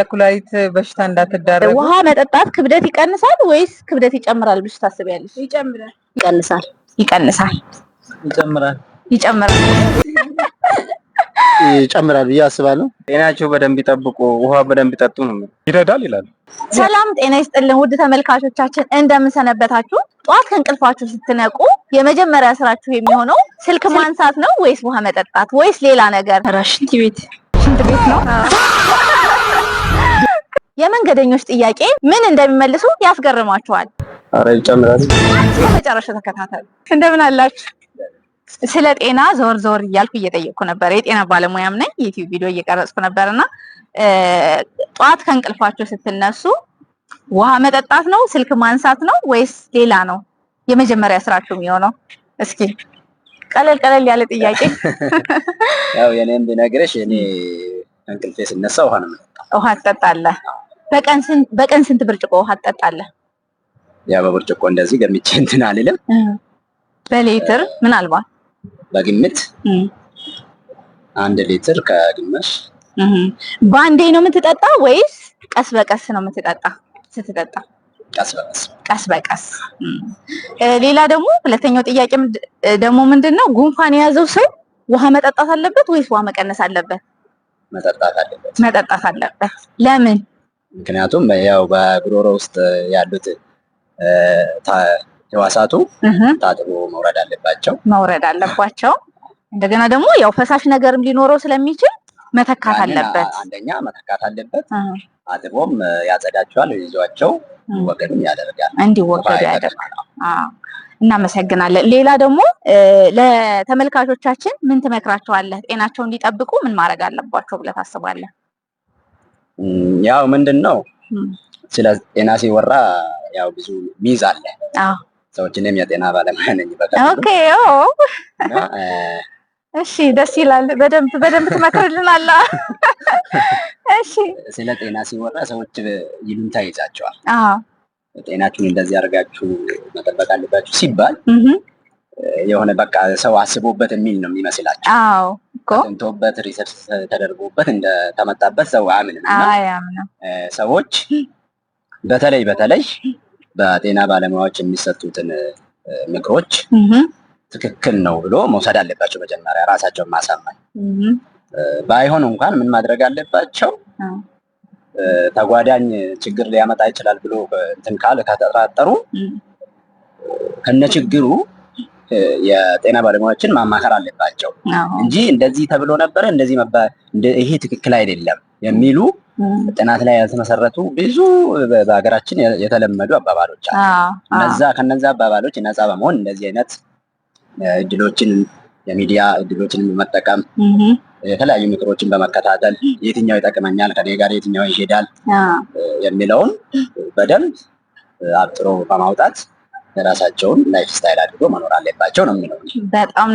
ለኩላሊት በሽታ እንዳትዳረጉ። ውሃ መጠጣት ክብደት ይቀንሳል ወይስ ክብደት ይጨምራል ብለሽ ታስቢያለሽ? ይጨምራል። ይቀንሳል። ይቀንሳል። ይጨምራል። ይጨምራል። ይጨምራል ብዬ አስባለሁ። ጤናቸው በደንብ ይጠብቁ፣ ውሃ በደንብ ይጠጡ ነው ይረዳል ይላሉ። ሰላም ጤና ይስጥልን ውድ ተመልካቾቻችን እንደምን ሰነበታችሁ? ጧት ከእንቅልፋችሁ ስትነቁ የመጀመሪያ ስራችሁ የሚሆነው ስልክ ማንሳት ነው ወይስ ውሃ መጠጣት ወይስ ሌላ ነገር? ሽንት ቤት ነው። የመንገደኞች ጥያቄ ምን እንደሚመልሱ ያስገርማችኋል። ኧረ ይጨምራል። መጨረሻ ተከታተሉ። እንደምን አላችሁ? ስለ ጤና ዞር ዞር እያልኩ እየጠየቅኩ ነበር። የጤና ባለሙያም ነኝ። ዩቲዩብ ቪዲዮ እየቀረጽኩ ነበርና ጧት ከእንቅልፋችሁ ስትነሱ ውሃ መጠጣት ነው ስልክ ማንሳት ነው ወይስ ሌላ ነው የመጀመሪያ ስራችሁ የሚሆነው? እስኪ ቀለል ያለ ጥያቄ። ያው የኔም ብነግርሽ እኔ እንቅልፌ ስነሳ ውሃ ነው የምጠጣው። ውሃ ትጠጣለህ? በቀን ስንት ብርጭቆ ውሃ ትጠጣለህ? ያው በብርጭቆ እንደዚህ ገምቼ እንትን አልልም። በሊትር ምናልባት በግምት 1 ሊትር ከግማሽ። በአንዴ ነው የምትጠጣ ወይስ ቀስ በቀስ ነው የምትጠጣ? ስትጠጣ ቀስ በቀስ። ሌላ ደግሞ ሁለተኛው ጥያቄ ደግሞ ምንድነው ጉንፋን የያዘው ሰው ውሃ መጠጣት አለበት ወይስ ውሃ መቀነስ አለበት? መጠጣት አለበት። ለምን? ምክንያቱም ያው በጉሮሮ ውስጥ ያሉት ህዋሳቱ ታጥቦ መውረድ አለባቸው። እንደገና ደግሞ ያው ፈሳሽ ነገርም ሊኖረው ስለሚችል መተካት አለበት። አንደኛ መተካት አለበት። አጥቦም ያጸዳቸዋል፣ ይዟቸው እንዲወገዱ ያደርጋል። እናመሰግናለን። ሌላ ደግሞ ለተመልካቾቻችን ምን ትመክራቸዋለህ? ጤናቸውን እንዲጠብቁ ምን ማድረግ አለባቸው ብለህ ታስባለህ? ያው ምንድነው ስለ ጤና ሲወራ ያው ብዙ ሚዝ አለ። ሰዎችንም የጤና ባለሙያ ነኝ ኦኬ። እሺ ደስ ይላል። በደንብ ትመክርልናለህ። እሺ ስለ ጤና ሲወራ ሰዎች ይሉንታ ይዛቸዋል። ጤናችሁን እንደዚህ አድርጋችሁ መጠበቅ አለባችሁ ሲባል የሆነ በቃ ሰው አስቦበት የሚል ነው የሚመስላቸው። ተንቶበት ሪሰርች ተደርጎበት እንደተመጣበት ሰው አያምንም። ሰዎች በተለይ በጤና ባለሙያዎች የሚሰጡትን ምክሮች ትክክል ነው ብሎ መውሰድ አለባቸው። መጀመሪያ ራሳቸውን ማሳመን ባይሆን እንኳን ምን ማድረግ አለባቸው? ተጓዳኝ ችግር ሊያመጣ ይችላል ብሎ እንትን ከተጠራጠሩ ከነችግሩ የጤና ባለሙያዎችን ማማከር አለባቸው እንጂ እንደዚህ ተብሎ ነበረ ይሄ ትክክል አይደለም የሚሉ ጥናት ላይ ያልተመሰረቱ ብዙ በሀገራችን የተለመዱ አባባሎች አሉ። ከነዛ አባባሎች ነፃ በመሆን እንደዚህ አይነት እድሎችን የሚዲያ እድሎችን በመጠቀም የተለያዩ ምክሮችን በመከታተል የትኛው ይጠቅመኛል፣ ከኔ ጋር የትኛው ይሄዳል የሚለውን በደንብ አጥሮ በማውጣት የራሳቸውን ላይፍ ስታይል አድርጎ መኖር አለባቸው ነው የሚለው። በጣም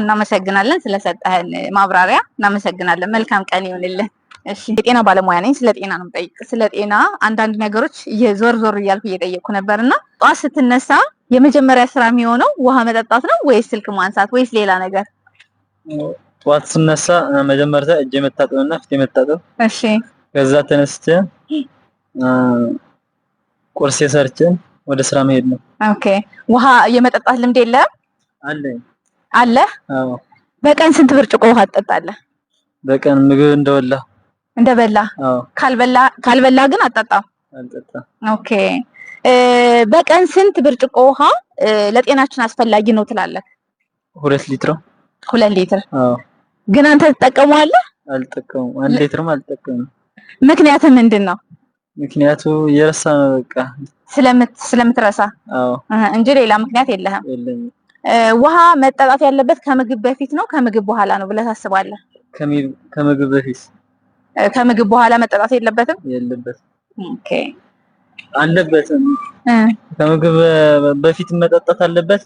እናመሰግናለን ስለሰጠህን ማብራሪያ እናመሰግናለን። መልካም ቀን ይሁንልህ። እሺ የጤና ባለሙያ ነኝ። ስለ ጤና ነው የምጠይቅ። ስለ ጤና አንዳንድ ነገሮች ዞር እያልኩ እየጠየቅኩ ነበርና ጧት ስትነሳ የመጀመሪያ ስራ የሚሆነው ውሃ መጠጣት ነው ወይስ ስልክ ማንሳት ወይስ ሌላ ነገር? ጧት ስነሳ መጀመሪያ እጄ መታጠብና ፊቴ መታጠብ። እሺ ከዛ ተነስቼ ቁርስ ሰርቼ ወደ ስራ መሄድ ነው። ኦኬ ውሃ የመጠጣት ልምድ የለም? አለ። አዎ። በቀን ስንት ብርጭቆ ውሃ ትጠጣለህ? በቀን ምግብ እንደበላ? አዎ። ካልበላ ግን አልጠጣም? አልጠጣም። ኦኬ በቀን ስንት ብርጭቆ ውሃ ለጤናችን አስፈላጊ ነው ትላለህ? 2 ሊትር። 2 ሊትር? አዎ። ግን አንተ ትጠቀመዋለህ? አልጠቀመውም። 1 ሊትርም አልጠቀመም። ምክንያቱ ምንድነው? ምክንያቱ የረሳ ነው በቃ ስለምትረሳ? አዎ። እንጂ ሌላ ምክንያት የለህም? የለኝም። ውሃ መጠጣት ያለበት ከምግብ በፊት ነው ከምግብ በኋላ ነው ብለህ ታስባለህ? ከምግብ በፊት። ከምግብ በኋላ መጠጣት የለበትም? የለበትም። ኦኬ አለበትም። ከምግብ በፊት መጠጣት አለበት፣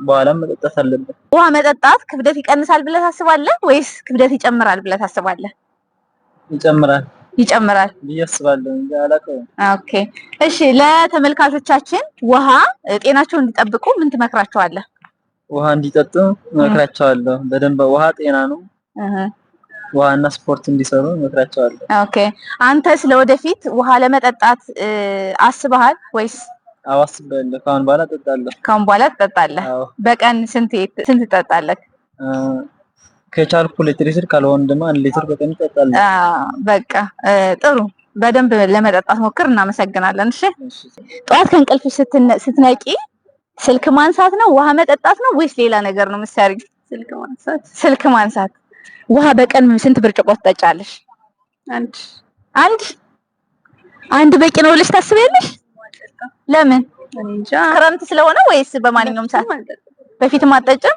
በኋላም መጠጣት አለበት። ውሃ መጠጣት ክብደት ይቀንሳል ብለህ ታስባለህ ወይስ ክብደት ይጨምራል ብለህ ታስባለህ? ይጨምራል ብዬ አስባለሁ እንጂ አላውቀውም። ኦኬ እሺ ለተመልካቾቻችን ውሃ ጤናቸውን እንዲጠብቁ ምን ትመክራቸዋለህ? ውሃ እንዲጠጡ እመክራቸዋለሁ። በደንብ ውሃ ጤና ነው። ውሃና ስፖርት እንዲሰሩ እመክራቸዋለሁ። ኦኬ አንተ ስለወደፊት ውሃ ለመጠጣት አስበሃል ወይስ? አዎ አስቤያለሁ። ከአሁን በኋላ እጠጣለሁ። ከአሁን በኋላ ትጠጣለህ? በቀን ስንት ትጠጣለህ? ከቻልኩ ሊትር ካልሆነ ደግሞ 1 ሊትር በቀን እጠጣለሁ። በቃ ጥሩ፣ በደንብ ለመጠጣት ሞክር። እናመሰግናለን። እሺ ጠዋት ከእንቅልፍ ስትነቂ ስልክ ማንሳት ነው ውሃ መጠጣት ነው ወይስ ሌላ ነገር ነው የምትሰሪው? ስልክ ማንሳት። ስልክ ማንሳት። ውሃ በቀን ስንት ብርጭቆ ትጠጫለሽ? አንድ በቂ ነው ብለሽ ታስቢያለሽ? ለምን? እንጃ ክረምት ስለሆነ ወይስ በማንኛውም ሰዓት? በፊትም አትጠጭም?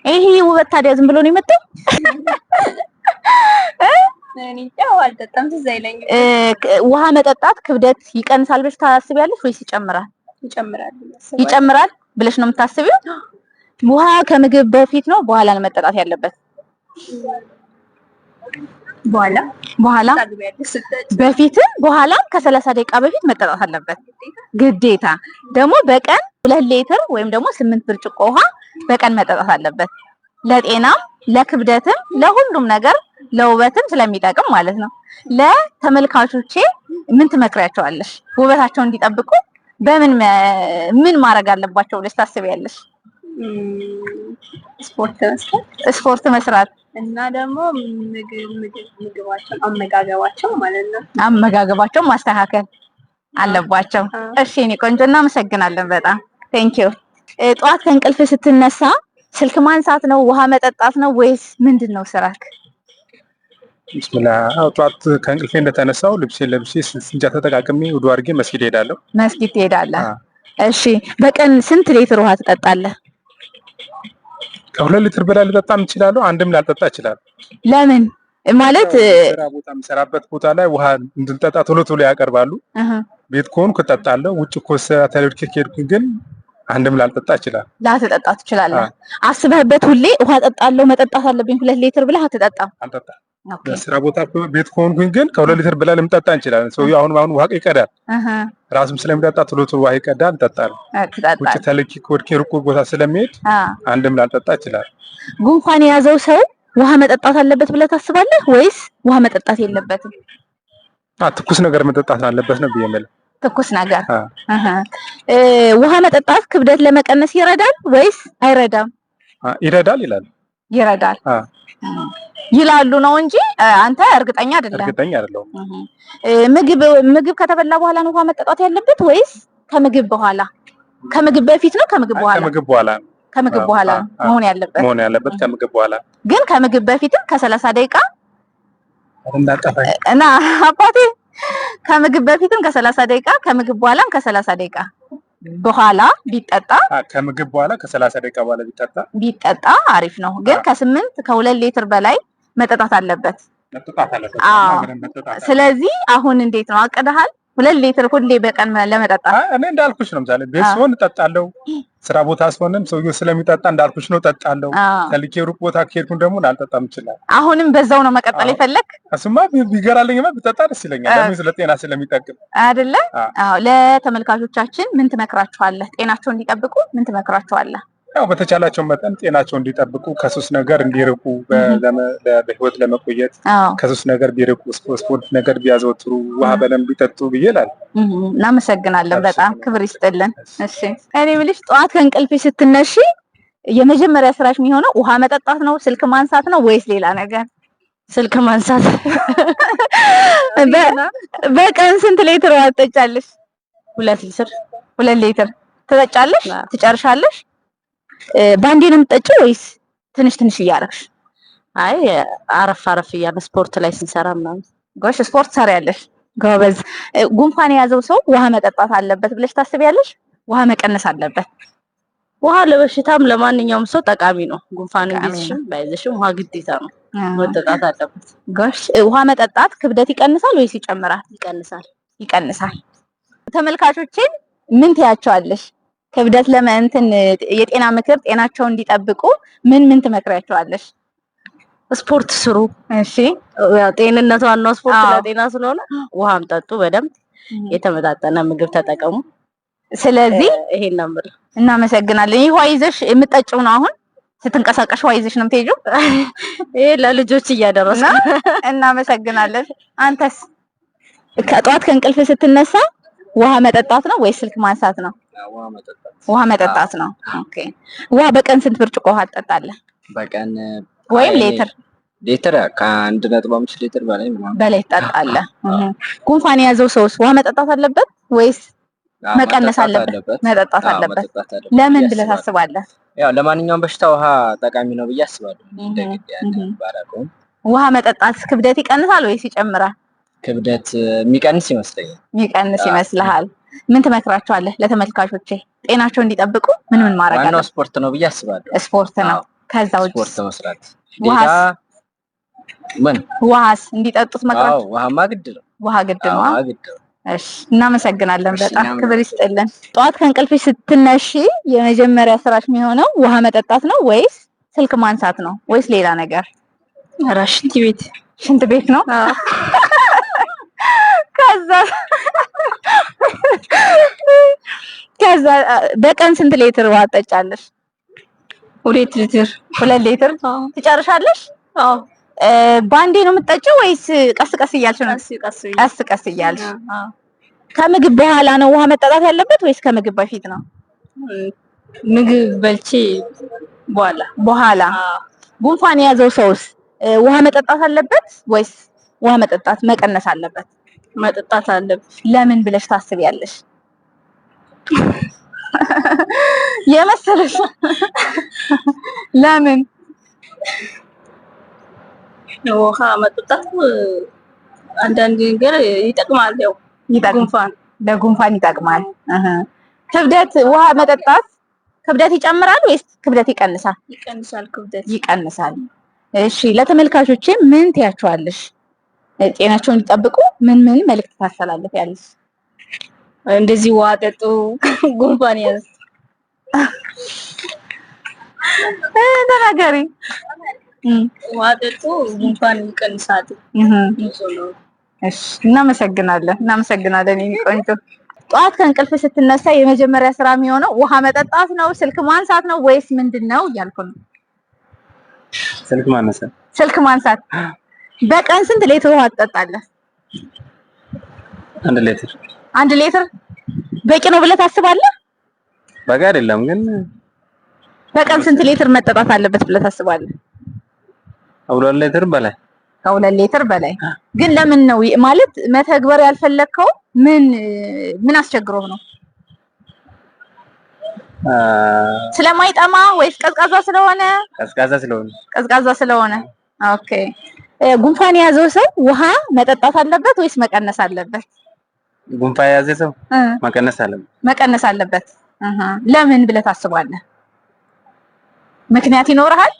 ይሄ ውበት ታዲያ ዝም ብሎ ነው የመጣው? እንጃ አልጠጣም፣ ትዝ አይለኝም። ውሃ መጠጣት ክብደት ይቀንሳል ብለሽ ታስቢያለሽ ወይስ ይጨምራል? ይጨምራል ብለሽ ነው የምታስቢው? ውሃ ከምግብ በፊት ነው በኋላ ነው መጠጣት ያለበት? በኋላ በፊትም በኋላም ከ30 ደቂቃ በፊት መጠጣት አለበት ግዴታ። ደግሞ በቀን 2 ሊትር ወይም ደግሞ 8 ብርጭቆ ውሃ በቀን መጠጣት አለበት። ለጤናም ለክብደትም ለሁሉም ነገር ለውበትም ስለሚጠቅም ማለት ነው። ለተመልካቾቼ ምን ትመክሪያቸዋለሽ? ውበታቸውን እንዲጠብቁ ምን ማድረግ አለባቸው ብለሽ ታስቢያለሽ? ስፖርት መስራት እና ደግሞ አመጋገባቸው ማለት ነው። አመጋገባቸው ማስተካከል አለባቸው። እሺ እኔ ቆንጆ እናመሰግናለን በጣም ቴንኪዩ። ጠዋት ከእንቅልፍ ስትነሳ ስልክ ማንሳት ነው ውሃ መጠጣት ነው ወይስ ምንድነው ስራክ? ቢስሚላህ ጠዋት ከእንቅልፌ እንደተነሳው ልብሴን ለብሼ ስንጃ ተጠቃቅሜ ውዱ አድርጌ መስጊድ ሄዳለሁ። መስጊድ ትሄዳለህ? እሺ በቀን ስንት ሊትር ውሃ ትጠጣለህ? ከ2 ሊትር በላይ ልጠጣም እችላለሁ፣ አንድም ላልጠጣ እችላለሁ። ለምን ማለት ስራ ቦታ የምሰራበት ቦታ ላይ ውሃ እንድንጠጣ ቶሎ ያቀርባሉ። ቤት ከሆንኩ እጠጣለሁ፣ ውጭ ከሄድኩ ግን አንድም ላልጠጣ እችላለሁ። ላትጠጣ ትችላለህ። አስበህበት ሁሌ ውሃ ጠጣለሁ መጠጣት አለብኝ 2 ሊትር ብለህ አትጠጣም? አልጠጣም። ስራ ቦታ ቤት ከሆንኩኝ ግን ከ2 ሊትር በላይ ልምጠጣ እንችላለን። ሰውዬው አሁን ውሃ ይቀዳል፣ ራሱም ስለሚጠጣ ቶሎ ውሃ ይቀዳል፣ እጠጣለሁ። ውጭ ተልኪ ከወድቄ ሩቅ ቦታ ስለሚሄድ አንድም ላልጠጣ እችላለሁ። ጉንፋን የያዘው ሰው ውሃ መጠጣት አለበት ብለህ ታስባለህ ወይስ ውሃ መጠጣት የለበትም? ትኩስ ነገር መጠጣት አለበት ነው ብዬ የምልህ። ትኩስ ነገር ውሃ መጠጣት ክብደት ለመቀነስ ይረዳል ወይስ አይረዳም? ይረዳል ይላሉ። ይረዳል ይላሉ ነው እንጂ አንተ እርግጠኛ አይደለም? እርግጠኛ አይደለም። ምግብ ከተበላ በኋላ ነው ውሃ መጠጣት ያለበት ወይስ ከምግብ በኋላ? ከምግብ በፊት ነው ከምግብ በኋላ? ከምግብ በኋላ። ከምግብ በኋላ መሆን ያለበት ከምግብ በኋላ። ግን ከምግብ በፊትም ከ30 ደቂቃ እና አባቴ ከምግብ በፊትም ከ30 ደቂቃ ከምግብ በኋላም ከ30 ደቂቃ በኋላ ቢጠጣ ከምግብ በኋላ ከ30 ደቂቃ በኋላ ቢጠጣ አሪፍ ነው። ግን ከ2 ሊትር በላይ መጠጣት አለበት። ስለዚህ አሁን እንዴት ነው አቅደሃል? 2 ሊትር ሁሌ በቀን ለመጠጣት? እኔ እንዳልኩሽ ነው። ምሳሌ ቤት ሲሆን እጠጣለሁ፣ ስራ ቦታ ሲሆንም ሰውዬው ስለሚጠጣ እንዳልኩሽ ነው እጠጣለሁ። ከልኬ ሩቅ ቦታ ከሄድኩኝ ደግሞ ላልጠጣም እችላለሁ። አሁንም በዛው ነው መቀጠል የፈለክ? እሱማ ቢገራልኝማ ብጠጣ ደስ ይለኛል። ለምን? ስለ ጤና ስለሚጠቅም አይደለ? አዎ። ለተመልካቾቻችን ምን ትመክራቸዋለህ? ጤናቸውን እንዲጠብቁ ምን ትመክራቸዋለህ? ያው በተቻላቸው መጠን ጤናቸው እንዲጠብቁ ከሱስ ነገር እንዲርቁ በህይወት ለመቆየት ከሱስ ነገር ቢርቁ ስፖርት ነገር ቢያዘወትሩ ውሃ በደንብ ቢጠጡ ብዬ እላለሁ። እናመሰግናለን። በጣም ክብር ይስጥልን። እሺ እኔ የምልሽ ጠዋት ከእንቅልፍ ስትነሺ የመጀመሪያ ስራሽ የሚሆነው ውሃ መጠጣት ነው ስልክ ማንሳት ነው ወይስ ሌላ ነገር? ስልክ ማንሳት። በቀን ስንት ሊትር ውሃ ትጠጫለሽ? 2 ሊትር። 2 ሊትር ትጠጫለሽ? ትጨርሻለሽ? ባንዴ ነው የምትጠጪው ወይስ ትንሽ ትንሽ እያደረግሽ? አይ አረፍ እያለ ስፖርት ላይ ስንሰራ ምናምን። ጎሽ ስፖርት ሰሪያለሽ፣ ጎበዝ። ጉንፋን የያዘው ሰው ውሃ መጠጣት አለበት ብለሽ ታስቢያለሽ? ውሃ መቀነስ አለበት? ውሃ ለበሽታም ለማንኛውም ሰው ጠቃሚ ነው። ጉንፋን ቢይዝሽም ባይዝሽም ውሃ ግዴታ ነው፣ መጠጣት አለበት። ጎሽ ውሃ መጠጣት ክብደት ይቀንሳል ወይስ ይጨምራል? ይቀንሳል። ተመልካቾችን ምን ትያቸዋለሽ? ክብደት ለማንተን የጤና ምክር ጤናቸውን እንዲጠብቁ ምን ትመክሪያቸዋለሽ? ስፖርት ስሩ። እሺ ያው ጤንነት ዋናው ስፖርት ለጤና ስለሆነ ውሃም ጠጡ፣ በደንብ የተመጣጠነ ምግብ ተጠቀሙ። ስለዚህ ይሄን ነው። እናመሰግናለን። ይሄ ውሃ ይዘሽ የምትጠጪው ነው አሁን? ስትንቀሳቀሽ ውሃ ይዘሽ ነው የምትሄጂው? ይሄ ለልጆች እያደረስኩ እናመሰግናለን። አንተስ ከጧት ከእንቅልፍ ስትነሳ ውሃ መጠጣት ነው ወይስ ስልክ ማንሳት ነው? ውሃ መጠጣት ነው። ኦኬ። ውሃ በቀን ስንት ብርጭቆ ውሃ ትጠጣለህ? በቀን ወይም ሊትር ከ1.5 ሊትር በላይ ትጠጣለህ? ጉንፋን የያዘው ሰውስ ውሃ መጠጣት አለበት ወይስ መቀነስ አለበት? መጠጣት አለበት። ለምን ብለህ ታስባለህ? ያው ለማንኛውም በሽታ ውሃ ጠቃሚ ነው ብዬ አስባለሁ። ውሃ መጠጣት ክብደት ይቀንሳል ወይስ ይጨምራል? ክብደት የሚቀንስ ይመስለኛል። የሚቀንስ ይመስልሃል? ምን ትመክራቸዋለህ ለተመልካቾቼ ጤናቸው እንዲጠብቁ ምን ማድረግ አለበት? ዋናው ስፖርት ነው ብዬ አስባለሁ። ስፖርት ነው። ከዛ ውጭ ስፖርት መስራት። ውሃስ እንዲጠጡት መክራቸው? አዎ ውሃማ ግድ ነው። ውሃ ግድ ነው። እሺ እናመሰግናለን። በጣም ክብር ይስጥልን። ጠዋት ከእንቅልፍ ስትነሺ የመጀመሪያ ስራሽ የሚሆነው ውሃ መጠጣት ነው ወይስ ስልክ ማንሳት ነው ወይስ ሌላ ነገር? ኧረ ሽንት ቤት ነው። ከዛ በቀን ስንት ሊትር ውሃ ትጠጫለሽ? 2 ሊትር። 2 ሊትር ትጨርሻለሽ? አዎ። ባንዴ ነው የምትጠጪው ወይስ ቀስ ቀስ እያልሽ ነው? ቀስ እያልሽ። ከምግብ በኋላ ነው ውሃ መጠጣት ያለበት ወይስ ከምግብ በፊት ነው? ምግብ በልቼ በኋላ። ጉንፋን የያዘው ሰውስ ውሃ መጠጣት አለበት ወይስ ውሃ መጠጣት መቀነስ አለበት? መጠጣት አለበት። ለምን ብለሽ ታስቢያለሽ? የመሰለሽ ለምን? ውሃ መጠጣት አንዳንድ ነገር ይጠቅማል። ያው ለጉንፋን ይጠቅማል። ክብደት ውሃ መጠጣት ክብደት ይጨምራል ወይስ ክብደት ይቀንሳል? ይቀንሳል። እሺ ለተመልካቾቼ ምን ትያቸዋለሽ? ጤናቸውን እንዲጠብቁ ምን መልእክት ታስተላልፊያለሽ? እንደዚህ ውሃ ጠጡ፣ ጉንፋን ያዝ ተናገሪ። ውሃ ጠጡ፣ ጉንፋን ይቀንሳል። እሺ እናመሰግናለን የኔ ቆንጆ። ጠዋት ከእንቅልፍ ስትነሳ የመጀመሪያ ስራ የሚሆነው ውሃ መጠጣት ነው ስልክ ማንሳት ነው ወይስ ምንድነው እያልኩ ነው? ስልክ ማንሳት። በቀን ስንት ሊትር ውሃ ትጠጣለህ? 1 ሊትር። 1 ሊትር በቂ ነው ብለህ ታስባለህ? በቂ አይደለም ግን በቀን ስንት ሊትር መጠጣት አለበት ብለህ ታስባለህ? 2 ሊትር በላይ። ከ2 ሊትር በላይ። ግን ለምን ነው ማለት መተግበር ያልፈለከው? ምን አስቸግሮህ ነው? ስለማይጠማ ወይስ ቀዝቃዛ ስለሆነ? ቀዝቃዛ ስለሆነ። ኦኬ። ጉንፋን የያዘው ሰው ውሃ መጠጣት አለበት ወይስ መቀነስ አለበት? ጉንፋን የያዘው ሰው መቀነስ አለበት። ለምን ብለህ ታስባለህ? ምክንያት ይኖርሃል?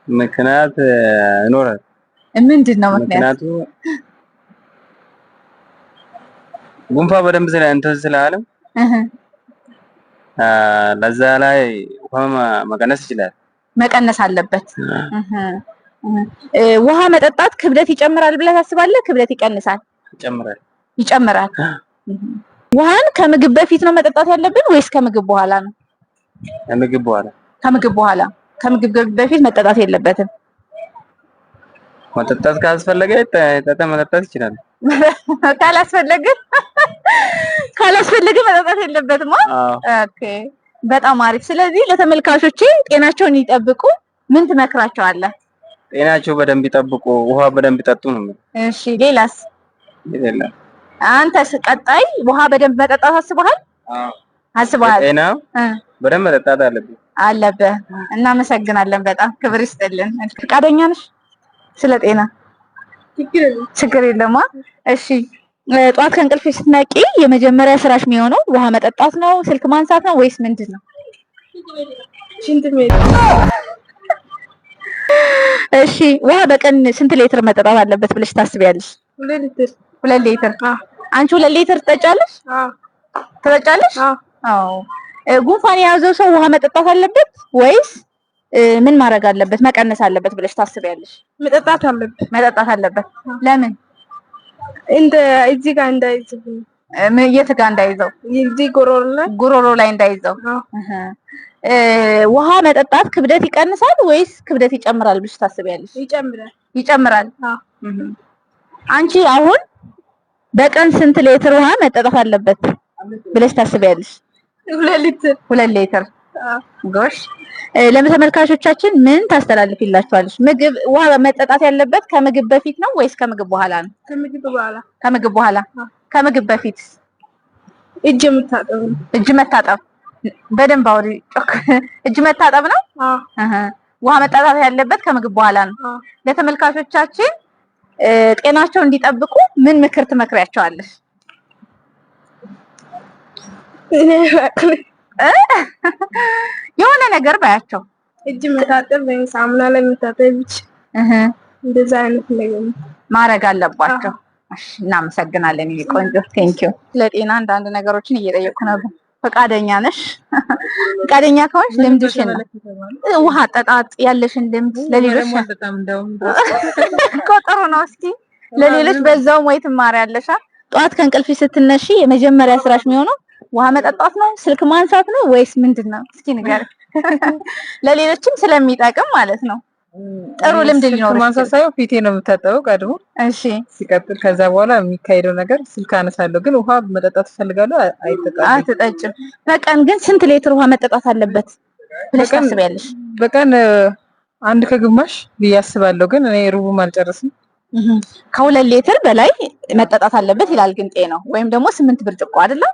ምክንያት ይኖራል። ምንድነው ምክንያቱ? ጉንፋን በደንብ ስላለ ለዛ ላይ ውሃ መቀነስ ይችላል። መቀነስ አለበት። ውሃ መጠጣት ክብደት ይጨምራል ብለህ ታስባለህ? ክብደት ይቀንሳል? ይጨምራል። ውሃን ከምግብ በፊት ነው መጠጣት ያለብን ወይስ ከምግብ በኋላ ነው? ከምግብ በኋላ። ከምግብ በፊት መጠጣት የለበትም። መጠጣት ካስፈለገ መጠጣት ይችላል። ካላስፈለገ መጠጣት የለበትም። ኦኬ በጣም አሪፍ። ስለዚህ ለተመልካቾቼ ጤናቸውን ይጠብቁ ምን ትመክራቸዋለህ? ጤናቸው በደንብ ይጠብቁ፣ ውሃ በደንብ ይጠጡ ነው። እሺ ሌላስ? አንተስ ቀጣይ ውሃ በደንብ መጠጣት አስበሃል? ጤና በደንብ መጠጣት አለብህ። እናመሰግናለን። በጣም ክብር ይስጥልን። ፈቃደኛ ነሽ? ስለ ጤና ችግር የለማ። እሺ ጠዋት ከእንቅልፍ ስትነቂ የመጀመሪያ ስራሽ የሚሆነው ውሃ መጠጣት ነው ስልክ ማንሳት ነው ወይስ ምንድን ነው? ሽንት ቤት። እሺ ውሃ በቀን ስንት ሊትር መጠጣት አለበት ብለሽ ታስቢያለሽ? 2 ሊትር። 2 ሊትር። አንቺ 2 ሊትር ትጠጫለሽ? ትጠጫለሽ? አዎ። ጉንፋን የያዘው ሰው ውሃ መጠጣት አለበት ወይስ ምን ማድረግ አለበት መቀነስ አለበት ብለሽ ታስቢያለሽ? መጠጣት አለበት። ለምን? እዚህ ጋር እንዳይዘው። የት ጋር እንዳይዘው? እዚህ ጉሮሮ ላይ እንዳይዘው። ውሃ መጠጣት ክብደት ይቀንሳል ወይስ ክብደት ይጨምራል ብለሽ ታስቢያለሽ? ይጨምራል። አንቺ አሁን በቀን ስንት ሊትር ውሃ መጠጣት አለበት ብለሽ ታስቢያለሽ? 2 ሊትር። ጎሽ። ለተመልካቾቻችን ምን ታስተላልፊላችኋለሽ? ውሃ መጠጣት ያለበት ከምግብ በፊት ነው ወይስ ከምግብ በኋላ ነው? ከምግብ በኋላ። ከምግብ በፊት እጅ መታጠብ። በደንብ አውሪ። እጅ መታጠብ ነው። ውሃ መጠጣት ያለበት ከምግብ በኋላ ነው። ለተመልካቾቻችን ጤናቸው እንዲጠብቁ ምን ምክር ትመክሪያቸዋለሽ? የሆነ ነገር ባያቸው። እጅ መታጠብ ወይ ሳሙና ላይ መታጠብ ብቻ እንደዛ አይነት ነገር ማድረግ አለባቸው። እሺ፣ እናመሰግናለን። ቆንጆ ቴንኪው። ለጤና አንዳንድ ነገሮችን እየጠየቁ ነበር። ፈቃደኛ ነሽ? ፈቃደኛ ከሆንሽ ልምድሽን ውሃ አጠጣጥ ያለሽን ልምድ ለሌሎች ቆጥሩ ነው። እስኪ ለሌሎች በዛውም ወይ ትማሪያለሽ። ጠዋት ከእንቅልፍ ስትነሺ የመጀመሪያ ስራሽ የሚሆነው ውሃ መጠጣት ነው? ስልክ ማንሳት ነው ወይስ ምንድነው? እስኪ ንገሪኝ። ለሌሎችም ስለሚጠቅም ማለት ነው። ጥሩ ልምድ ሊኖር ማንሳት ሳይሆን ፊቴ ነው የምታጠበው ቀድሞ። እሺ። ሲቀጥል ከዛ በኋላ የሚካሄደው ነገር ስልክ አነሳለሁ። ግን ውሃ መጠጣት እፈልጋለሁ። አትጠጭም። በቀን ግን ስንት ሊትር ውሃ መጠጣት አለበት ብለሽ ታስቢያለሽ? በቀን 1 ከግማሽ ብዬ አስባለሁ። ግን እኔ ሩቡም አልጨርስም። ከ2 ሊትር በላይ መጠጣት አለበት ይላል ግን ጤናው፣ ወይም ደግሞ 8 ብርጭቆ አይደለም?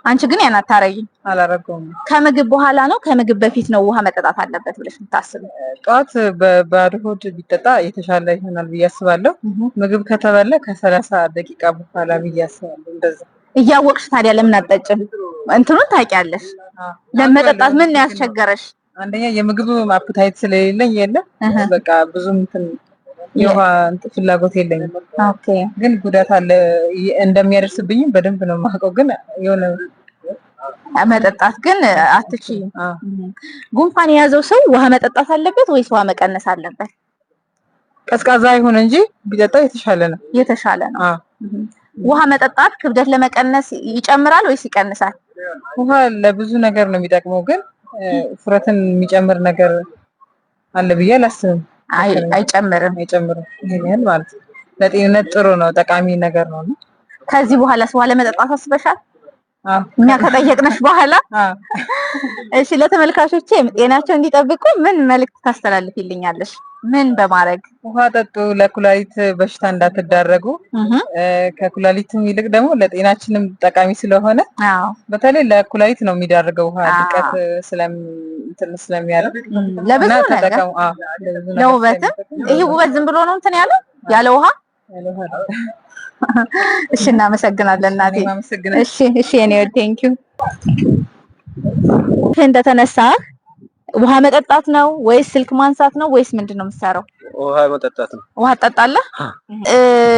አንቺ ግን ያን አታረጊም። አላረገውም። ከምግብ በኋላ ነው ከምግብ በፊት ነው ውሃ መጠጣት አለበት ብለሽ የምታስብ? ጠዋት በባዶ ሆድ ቢጠጣ የተሻለ ይሆናል ብዬ አስባለሁ። ምግብ ከተበላ ከ30 ደቂቃ በኋላ ብዬ አስባለሁ። እንደዛ እያወቅሽ ታዲያ ለምን አትጠጭም? እንትኑን ታውቂያለሽ። ለመጠጣት ምን ያስቸገረሽ? አንደኛ የምግብ አፕታይት ስለሌለኝ በቃ ብዙም እንትን የውሃ ፍላጎት የለኝም። ኦኬ። ግን ጉዳት አለ እንደሚያደርስብኝ በደንብ ነው የማውቀው። ግን የሆነ መጠጣት ግን አትችይም። ጉንፋን የያዘው ሰው ውሃ መጠጣት አለበት ወይስ ውሃ መቀነስ አለበት? ቀዝቃዛ ይሁን እንጂ ቢጠጣ የተሻለ ነው። የተሻለ ነው። ውሃ መጠጣት ክብደት ለመቀነስ ይጨምራል ወይስ ይቀንሳል? ውሃ ለብዙ ነገር ነው የሚጠቅመው። ግን ውፍረትን የሚጨምር ነገር አለ ብዬ አላስብም። አይጨምርም። ይሄን ያህል ማለት ነው። ለጤንነት ጥሩ ነው፣ ጠቃሚ ነገር ነው። ከዚህ በኋላስ ውሃ ለመጠጣት አስበሻል? እኛ ከጠየቅነሽ በኋላ እሺ። ለተመልካቾቼ ጤናቸው እንዲጠብቁ ምን መልዕክት ታስተላልፊልኛለሽ? ምን በማድረግ ውሃ ጠጡ፣ ለኩላሊት በሽታ እንዳትዳረጉ። ከኩላሊትም ይልቅ ደግሞ ለጤናችንም ጠቃሚ ስለሆነ በተለይ ለኩላሊት ነው የሚዳርገው ውሃ ድርቀት ስለሚያደርግ ለብዙ ነገር ለውበትም። ይሄ ውበት ዝም ብሎ ነው እንትን ያለ ውሃ። እሺ፣ እናመሰግናለን እናቴ። እሺ የኔ ወድ ቴንኪው። እንደተነሳ ውሃ መጠጣት ነው ወይስ ስልክ ማንሳት ነው ወይስ ምንድነው የምትሰራው? ውሃ መጠጣት ነው። ውሃ ትጠጣለህ?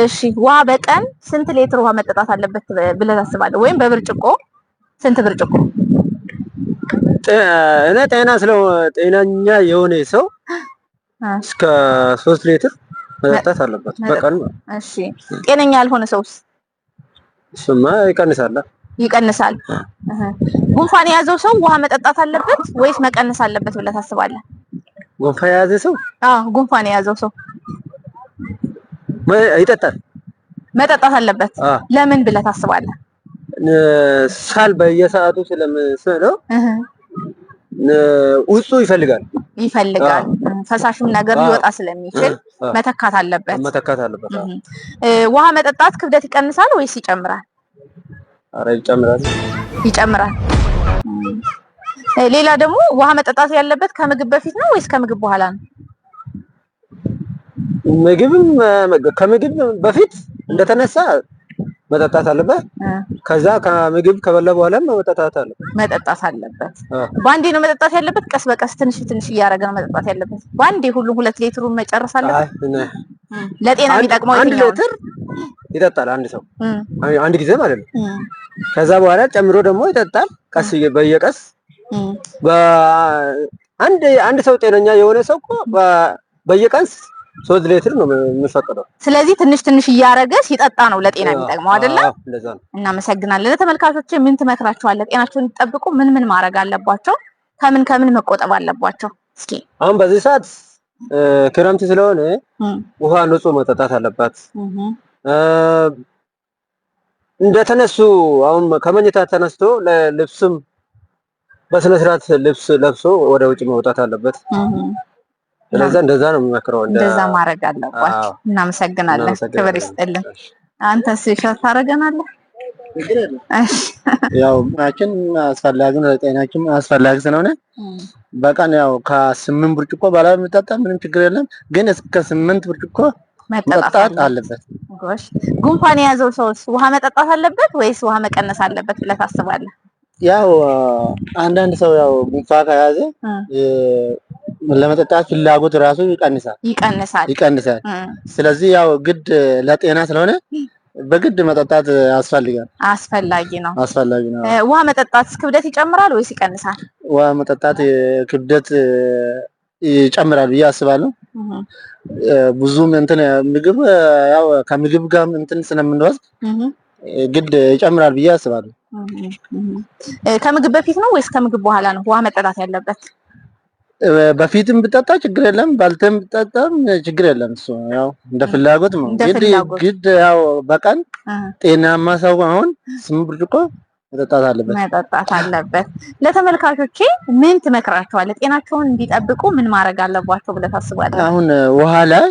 እሺ። ውሃ በቀን ስንት ሊትር ውሃ መጠጣት አለበት ብለህ ታስባለህ? ወይም በብርጭቆ ስንት ብርጭቆ? እኔ ጤነኛ የሆነ ሰው እስከ 3 ሊትር መጠጣት አለበት በቀን። እሺ። ጤነኛ ያልሆነ ሰውስ? እሱማ ይቀንሳል። ጉንፋን የያዘው ሰው ውሃ መጠጣት አለበት ወይስ መቀነስ አለበት ብለህ ታስባለህ? ጉንፋን የያዘ ሰው? ጉንፋን የያዘው ሰው ይጠጣል። መጠጣት አለበት። ለምን ብለህ ታስባለህ? ሳል በየሰዓቱ ስለምስለው ውጹ ይፈልጋል። ፈሳሽም ነገር ሊወጣ ስለሚችል መተካት አለበት። ውሃ መጠጣት ክብደት ይቀንሳል ወይስ ይጨምራል? አረ ይጨምራል። ሌላ ደግሞ ውሃ መጠጣት ያለበት ከምግብ በፊት ነው ወይስ ከምግብ በኋላ ነው? ከምግብ በፊት እንደተነሳ መጠጣት አለበት። ከዛ ከምግብ ከበላ በኋላ መጠጣት አለበት። ባንዴ ነው መጠጣት ያለበት? ቀስ በቀስ ትንሽ እያደረገ ነው መጠጣት ያለበት? ባንዴ ሁሉም 2 ሊትሩን መጨረስ አለበት? ለጤና የሚጠቅመው 1 ሊትር ይጠጣል አንድ ሰው አንድ ጊዜ ማለት ነው። ከዛ በኋላ ጨምሮ ደግሞ ይጠጣል በየቀስ። አንድ ሰው ጤነኛ የሆነ ሰው እኮ በየቀን 3 ሊትር ነው የሚፈቀደው። ስለዚህ ትንሽ እያደረገ ሲጠጣ ነው ለጤና የሚጠቅመው አይደለ? እናመሰግናለን። ለተመልካቾች ምን ትመክራቸዋለህ? ጤናቸውን እንዲጠብቁ ምን ማድረግ አለባቸው? ከምን ከምን መቆጠብ አለባቸው? እስኪ አሁን በዚህ ሰዓት ክረምት ስለሆነ ውሃ ንጹህ መጠጣት አለባት። እንደተነሱ አሁን ከመኝታ ተነስቶ ለልብስም በስነ ስርዓት ልብስ ለብሶ ወደ ውጭ መውጣት አለበት። ስለዚህ እንደዛ ነው የሚመክረው። እንደዛ ማድረግ አለባቸው። እናመሰግናለን። ክብር ይስጥልን። አንተስ ሸር ታደርገናለህ? ያው ማችን አስፈላጊ ነው፣ ለጤናችን አስፈላጊ ስለሆነ በቀን ያው ከ8 ብርጭቆ በላይ መጠጣ ምንም ችግር የለም። ግን እስከ 8 ብርጭቆ መጠጣት አለበት። ጎሽ፣ ጉንፋን የያዘው ሰውስ ውሃ መጠጣት አለበት ወይስ ውሃ መቀነስ አለበት ብለህ ታስባለህ? ያው አንዳንድ ሰው ያው ጉንፋን ከያዘ ለመጠጣት ፍላጎት ራሱ ይቀንሳል። ስለዚህ ያው ግድ ለጤና ስለሆነ በግድ መጠጣት አስፈላጊ ነው። ውሃ መጠጣት ክብደት ይጨምራል ወይስ ይቀንሳል? ውሃ መጠጣት ክብደት ይጨምራል ብዬ አስባለሁ። ብዙም እንትን ምግብ ያው ከምግብ ጋር እንትን ስለምንወስድ ግድ ይጨምራል ብዬ አስባለሁ። ከምግብ በፊት ነው ወይስ ከምግብ በኋላ ነው ውሃ መጠጣት ያለበት? በፊትም ብጠጣ ችግር የለም፣ ባልተም ብጠጣም ችግር የለም። እሱ ያው እንደ ፍላጎት ነው። ግድ ያው በቀን ጤናማ ሰው አሁን 8 ብርጭቆ መጠጣት አለበት። ለተመልካቾቼ ምን ትመክራቸዋለህ? ጤናቸውን እንዲጠብቁ ምን ማድረግ አለባቸው ብለህ ታስባለህ? አሁን ውሃ ላይ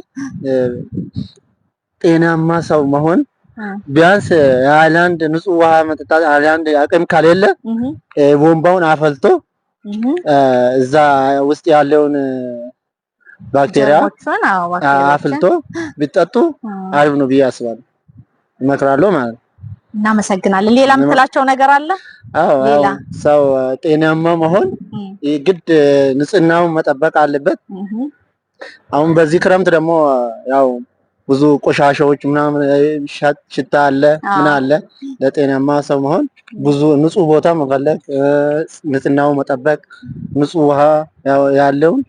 ጤናማ ሰው መሆን ቢያንስ ሃይላንድ ንጹህ ውሃ መጠጣት፣ ሃይላንድ አቅም ከሌለ ቦምባውን አፈልቶ እዛ ውስጥ ያለውን ባክቴሪያ አፍልቶ ቢጠጡ አሪፍ ነው ብዬ አስባለሁ፣ እመክራለሁ ማለት ነው። እናመሰግናለን። ሌላ የምትላቸው ነገር አለ? ሌላ ሰው ጤናማ መሆን ግድ ንጽህናውን መጠበቅ አለበት። አሁን በዚህ ክረምት ደግሞ ያው ብዙ ቆሻሻዎች ምናምን ሽታ አለ ምን አለ። ለጤናማ ሰው መሆን ብዙ ንጹህ ቦታ መፈለግ፣ ንጽህናው መጠበቅ፣ ንጹህ ውሃ ያለውን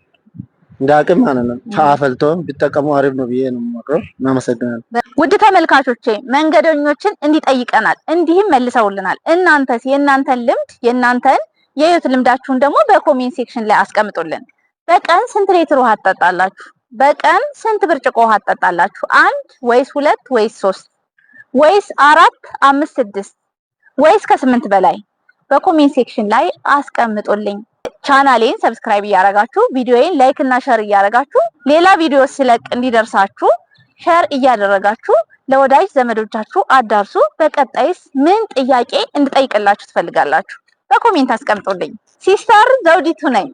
እንደ አቅም ማለት ነው አፈልቶ ቢጠቀሙ አሪፍ ነው ብዬ ነው የምመክረው። እናመሰግናለን። ውድ ተመልካቾቼ መንገደኞችን እንዲጠይቀናል እንዲህም መልሰውልናል። እናንተስ የእናንተን ልምድ የእናንተን የህይወት ልምዳችሁን ደግሞ በኮሜንት ሴክሽን ላይ አስቀምጡልን። በቀን ስንት ሊትር ውሃ ትጠጣላችሁ? በቀን ስንት ብርጭቆ ውሃ ትጠጣላችሁ? 1 ወይስ 2 ወይስ 3 ወይስ 4 5 6 ወይስ ከ8 በላይ? በኮሜንት ሴክሽን ላይ አስቀምጡልኝ። ቻናሌን ሰብስክራይብ እያደረጋችሁ ቪዲዮዬን ላይክ እና ሼር እያደረጋችሁ ሌላ ቪዲዮ ስለቅ እንዲደርሳችሁ ሼር እያደረጋችሁ ለወዳጅ ዘመዶቻችሁ አዳርሱ። በቀጣይስ ምን ጥያቄ እንድጠይቅላችሁ ትፈልጋላችሁ? በኮሜንት አስቀምጡልኝ። ሲስተር ዘውዲቱ ነኝ።